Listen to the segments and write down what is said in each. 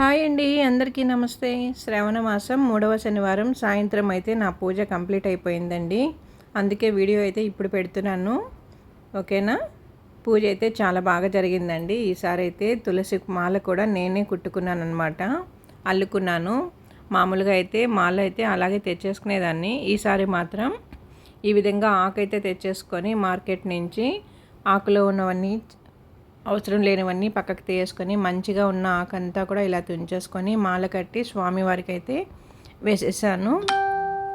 Hi అండి, అందరికీ నమస్తే. శ్రావణ మాసం 3వ శనివారం సాయంత్రం అయితే నా పూజ కంప్లీట్ అయిపోయిందండి. అందుకే వీడియో అయితే ఇప్పుడు పెడుతున్నాను. ఓకేనా? పూజ అయితే చాలా బాగా జరిగిందండి. ఈసారి అయితే తులసి మాల కూడా నేనే కుట్టుకున్నాను అనమాట, అల్లుకున్నాను. మామూలుగా అయితే మాల అయితే అలాగే తెచ్చేసుకునేదాన్ని. ఈసారి మాత్రం ఈ విధంగా ఆకైతే తెచ్చేసుకొని మార్కెట్ నుంచి ఆకులో ఉన్నవన్నీ అవసరం లేనివన్నీ పక్కకు తీసుకొని మంచిగా ఉన్న ఆకంతా కూడా ఇలా తుంచేసుకొని మాల కట్టి స్వామివారికి అయితే వేసేసాను.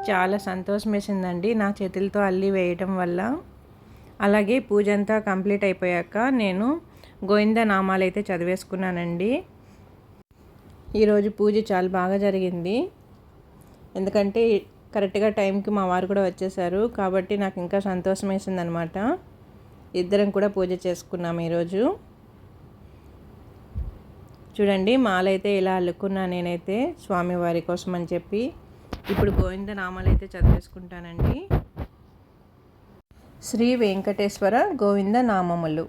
చాలా సంతోషం వేసిందండి నా చేతులతో అల్లి వేయటం వల్ల. అలాగే పూజ అంతా కంప్లీట్ అయిపోయాక నేను గోవింద నామాలు అయితే చదివేసుకున్నానండి. ఈరోజు పూజ చాలా బాగా జరిగింది. ఎందుకంటే కరెక్ట్గా టైంకి మా వారు కూడా వచ్చేసారు కాబట్టి నాకు ఇంకా సంతోషం వేసిందనమాట. ఇద్దరం కూడా పూజ చేసుకున్నాము ఈరోజు. చూడండి, మాల అయితే ఇలా అల్లుకున్నా నేనైతే స్వామివారి కోసం అని చెప్పి. ఇప్పుడు గోవింద నామాలు అయితే చదివేసుకుంటానండి. శ్రీ వెంకటేశ్వర గోవింద నామములు.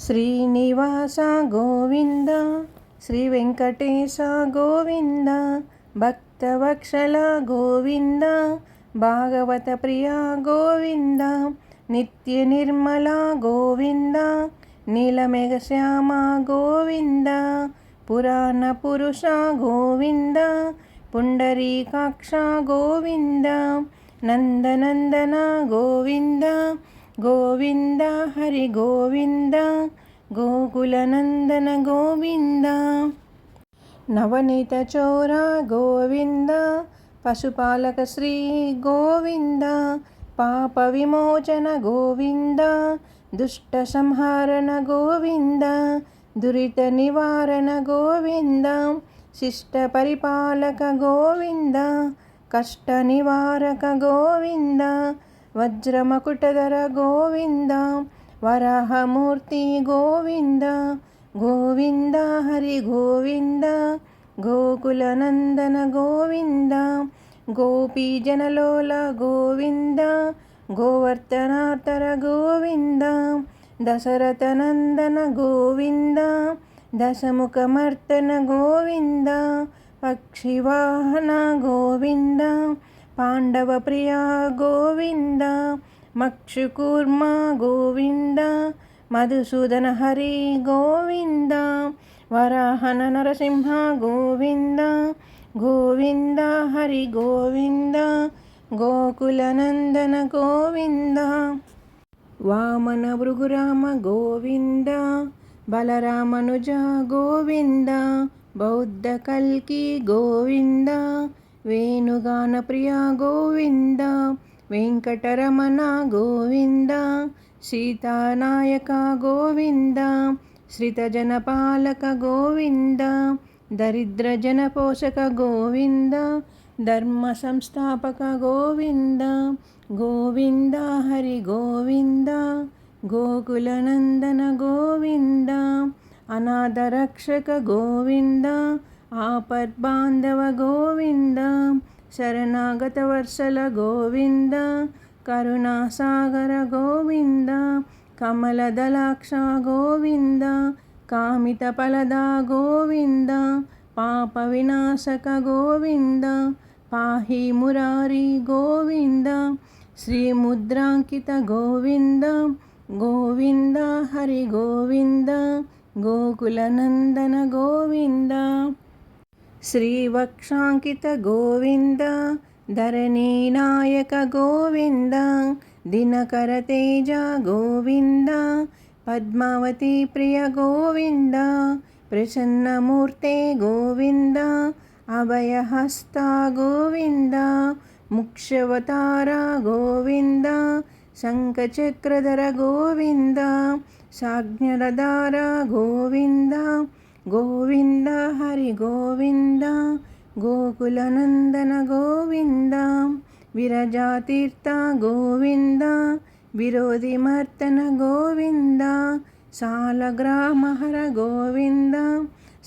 శ్రీనివాస గోవింద, శ్రీ వెంకటేశ గోవింద, భక్తవక్షల గోవింద, భాగవత ప్రియ గోవింద, నిత్య నిర్మల గోవింద, నీలమేఘ శ్యామ గోవింద, పురాణ పురుష గోవింద, పుండరీకాక్ష గోవింద, నందనందన గోవింద, గోవింద హరి గోవింద, గోకులనందన గోవింద, నవనీత చోర గోవింద, పశుపాలక శ్రీ గోవింద, పాప విమోచన గోవింద, దుష్ట సంహారణ గోవింద, దురిత నివారణ గోవింద, శిష్ట పరిపాలక గోవింద, కష్ట నివారక గోవింద, వజ్రమకుటధర గోవింద, వరాహమూర్తి గోవింద, గోవింద హరి గోవింద, గోకులనందన గోవింద, గోపీజనలోల గోవింద, గోవర్ధనాతర గోవింద, దశరథనందన గోవింద, దశముఖమర్తన గోవింద, పక్షివాహన గోవింద, పాండవ ప్రియ గోవింద, మక్షుకూర్మ గోవింద, మధుసూదన హరి గోవింద, వరాహన నరసింహ గోవింద, గోవింద హరి గోవింద, గోకులనందన గోవింద, వామన భృగురామ గోవింద, బలరామనుజ గోవింద, బౌద్ధ కల్కి గోవింద, వేణుగాన ప్రియ గోవింద, వెంకటరమణ గోవింద, సీతానాయక గోవింద, శ్రితజనపాలక గోవింద, దరిద్ర జనపోషక గోవింద, ధర్మ సంస్థాపక గోవింద, గోవింద హరి గోవింద, గోకులనందన గోవింద, అనాథ రక్షక గోవింద, ఆపద్బాంధవ గోవింద, శరణాగత వర్షల గోవింద, కరుణాసాగర గోవింద, కమలదలాక్ష గోవింద, కామిత ఫలద గోవింద, పాప వినాశక గోవింద, పాహి మురారి గోవింద, శ్రీముద్రాంకిత గోవింద, గోవింద హరి గోవింద, గోకులనందన గోవింద, శ్రీవక్షాంకిత గోవింద, ధరణీనాయక గోవింద, దినకర తేజ గోవింద, పద్మావతి ప్రియ గోవింద, ప్రసన్నమూర్తే గోవింద, అభయహస్త గోవింద, ముక్షవతార గోవింద, శంఖచక్రధర గోవింద, సాజ్ఞరధార గోవింద, గోవింద హరి గోవింద, గోకులనందన గోవింద, విరజాతీర్థ గోవింద, విరోధిమర్తన గోవింద, సాలగ్రామహర గోవింద,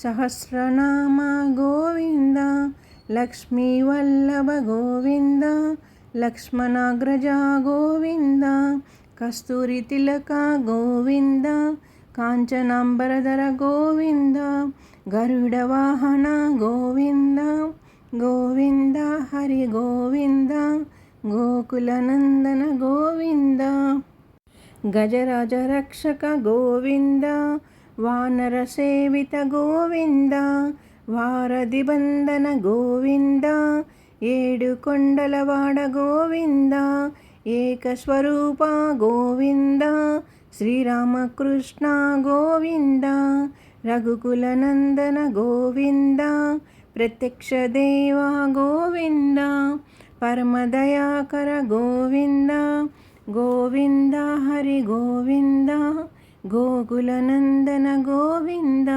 సహస్రనామ గోవింద, లక్ష్మీవల్లభ గోవింద, లక్ష్మణాగ్రజ గోవింద, కస్తూరి తిలక గోవింద, కాంచనాంబరధర గోవింద, గరుడ వాహన గోవింద గోవింద హరి గోవింద గోకుల నందన గోవింద గజరాజ రక్షక గోవింద వానర సేవిత గోవింద వారధి బంధన గోవింద ఏడు కొండలవాడ గోవింద ఏకస్వరూప గోవింద శ్రీరామకృష్ణ గోవింద రఘుకుల నందన గోవింద ప్రత్యక్ష దేవ గోవింద పరమదయాకర గోవింద గోవింద హరి గోవింద గోకుల నందన గోవింద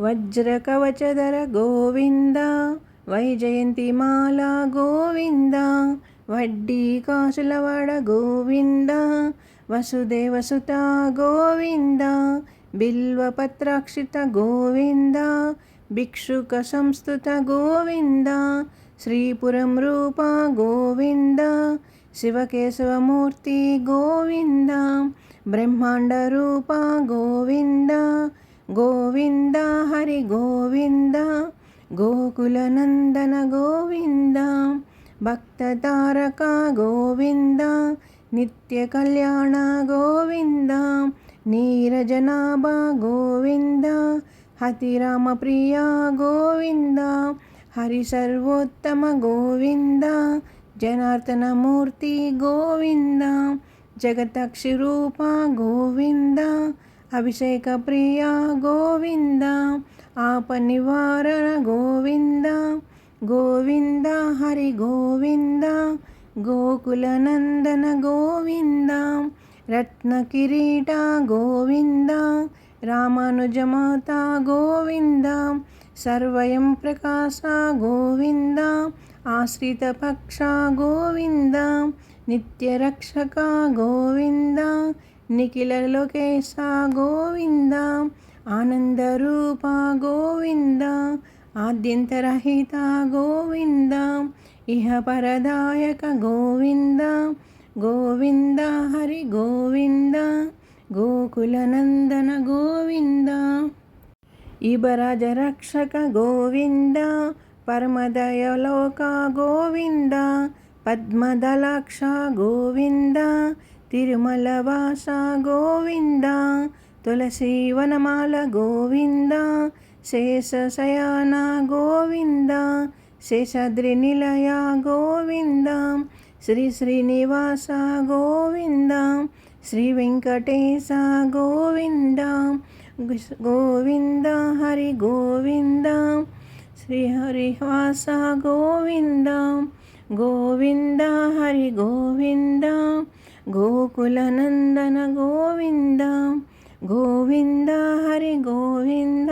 వజ్రకవచధర గోవింద వైజయంతిమాల గోవింద వడ్డీ కాసులవాడ గోవింద వసుదేవసుత గోవింద బిల్వపత్రాక్షిత గోవింద భిక్షుక సంస్థుత గోవింద శ్రీపురం రూప గోవింద శివకేశవమూర్తి గోవింద బ్రహ్మాండ రూప గోవింద గోవింద హరి గోవింద గోకుల నందన గోవింద భక్త తారక గోవింద నిత్య కళ్యాణ గోవింద నీరజనాభ గోవింద హతిరామ ప్రియ గోవింద హరి సర్వోత్తమ గోవింద జనార్దనమూర్తి గోవింద జగతక్షి రూప గోవింద అభిషేక ప్రియ గోవింద ఆప నివారణ గోవింద గోవింద హరి గోవింద గోకుల నందన గోవింద రత్న కిరీట గోవింద రామానుజమాత గోవింద సర్వయం ప్రకాశ గోవింద ఆశ్రిత పక్ష గోవింద నిత్యరక్షక గోవింద నిఖిల లోకేశ గోవింద ఆనందరూప గోవింద ఆద్యంతరహిత గోవింద ఇహ పరదాయక గోవింద గోవింద హరి గోవింద గోకుల నందన గోవింద ఇబరాజ రక్షక గోవింద పరమదయలోక గోవింద పద్మదలాక్ష గోవింద తిరుమల వాస గోవింద తులసి వనమాల గోవింద శేషశయన గోవింద శేషాద్రి నిలయ గోవింద శ్రీ శ్రీనివాస గోవింద శ్రీ వెంకటేశ గోవింద గోవింద హరి గోవింద శ్రీ హరివాస గోవింద గోవింద హరి గోవింద గోకుల నందన గోవింద గోవింద హరి గోవింద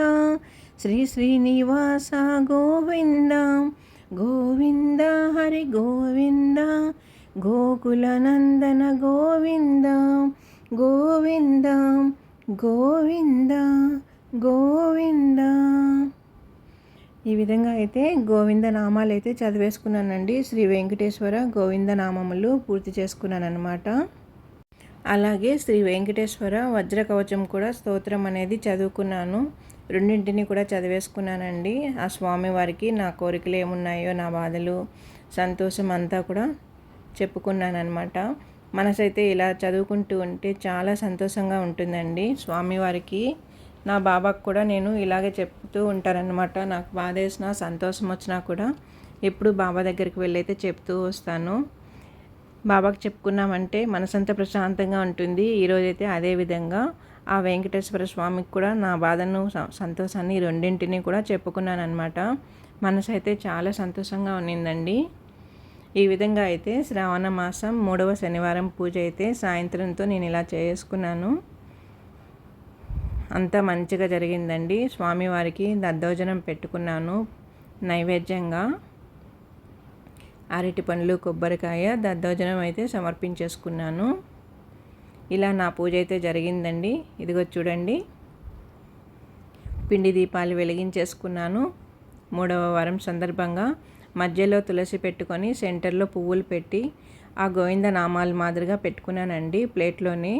శ్రీ శ్రీనివాస గోవింద గోవింద హరి గోవింద గోకుల నందన గోవింద గోవింద గోవింద గోవింద. ఈ విధంగా అయితే గోవింద నామాలు అయితే చదివేసుకున్నానండి. శ్రీ వెంకటేశ్వర గోవింద నామములు పూర్తి చేసుకున్నాను అనమాట. అలాగే శ్రీ వెంకటేశ్వర వజ్ర కవచం కూడా స్తోత్రం అనేది చదువుకున్నాను. రెండింటిని కూడా చదివేసుకున్నానండి. ఆ స్వామివారికి నా కోరికలు ఏమున్నాయో, నా బాధలు, సంతోషం అంతా కూడా చెప్పుకున్నాను అనమాట. మనసైతే ఇలా చదువుకుంటూ ఉంటే చాలా సంతోషంగా ఉంటుందండి. స్వామివారికి నా బాబాకు కూడా నేను ఇలాగే చెప్తూ ఉంటానన్నమాట. నాకు బాధ వేసినా, సంతోషం వచ్చినా కూడా ఎప్పుడు బాబా దగ్గరికి వెళ్ళైతే చెప్తూ వస్తాను. బాబాకు చెప్పుకున్నామంటే మనసంతా ప్రశాంతంగా ఉంటుంది. ఈరోజైతే అదేవిధంగా ఆ వెంకటేశ్వర స్వామికి కూడా నా బాధను, సంతోషాన్ని రెండింటినీ కూడా చెప్పుకున్నాను అనమాట. మనసు అయితే చాలా సంతోషంగా ఉన్నిందండి. ఈ విధంగా అయితే శ్రావణ మాసం 3వ శనివారం పూజ అయితే సాయంత్రంతో నేను ఇలా చేసుకున్నాను. అంతా మంచిగా జరిగిందండి. స్వామివారికి దద్దోజనం పెట్టుకున్నాను నైవేద్యంగా. అరటి పండ్లు, కొబ్బరికాయ దద్దోజనం అయితే సమర్పించేసుకున్నాను. ఇలా నా పూజ అయితే జరిగిందండి. ఇదిగో చూడండి, పిండి దీపాలు వెలిగించేసుకున్నాను. 3వ వారం సందర్భంగా మధ్యలో తులసి పెట్టుకొని సెంటర్లో పువ్వులు పెట్టి ఆ గోవింద నామాలు మాదిరిగా పెట్టుకున్నానండి. ప్లేట్లోని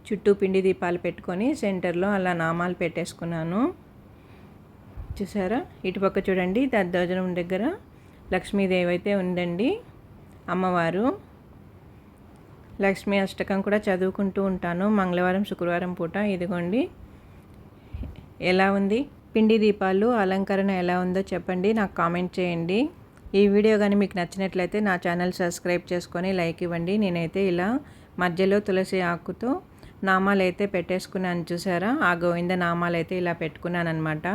చుట్టూ పిండి దీపాలు పెట్టుకొని సెంటర్లో అలా నామాలు పెట్టేసుకున్నాను. చూసారా, ఇటుపక్క చూడండి దర్వాజనం దగ్గర లక్ష్మీదేవి అయితే ఉందండి. అమ్మవారు లక్ష్మీ అష్టకం కూడా చదువుకుంటూ ఉంటాను మంగళవారం శుక్రవారం పూట. ఇదిగోండి ఎలా ఉంది పిండి దీపాలు అలంకరణ ఎలా ఉందో చెప్పండి, నాకు కామెంట్ చేయండి. ఈ వీడియో కానీ మీకు నచ్చినట్లయితే నా ఛానల్ సబ్స్క్రైబ్ చేసుకొని లైక్ ఇవ్వండి. నేనైతే ఇలా మధ్యలో తులసి ఆకుతో నామాలు అయితే పెట్టేసుకున్నాను. చూసారా, ఆ గోవింద నామాలు అయితే ఇలా పెట్టుకున్నాను అనమాట.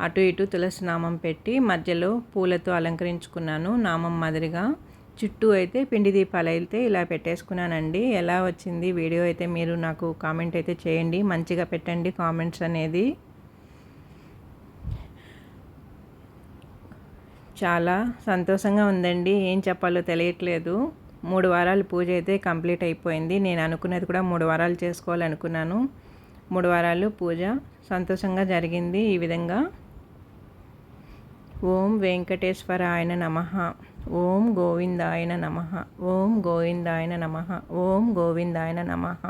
అటు ఇటు తులసి నామం పెట్టి మధ్యలో పూలతో అలంకరించుకున్నాను నామం మాదిరిగా. చుట్టూ అయితే పిండి దీపాలు అయితే ఇలా పెట్టేసుకున్నానండి. ఎలా వచ్చింది వీడియో అయితే మీరు నాకు కామెంట్ అయితే చేయండి, మంచిగా పెట్టండి కామెంట్స్ అనేది. చాలా సంతోషంగా ఉందండి, ఏం చెప్పాలో తెలియట్లేదు. 3 వారాల పూజ అయితే కంప్లీట్ అయిపోయింది. నేను అనుకున్నది కూడా 3 వారాలు చేసుకోవాలనుకున్నాను. 3 వారాలు పూజ సంతోషంగా జరిగింది. ఈ విధంగా ఓం వెంకటేశ్వరాయన నమః, ఓం గోవిందాయన నమః, ఓం గోవిందాయన నమః, ఓం గోవిందాయన నమః.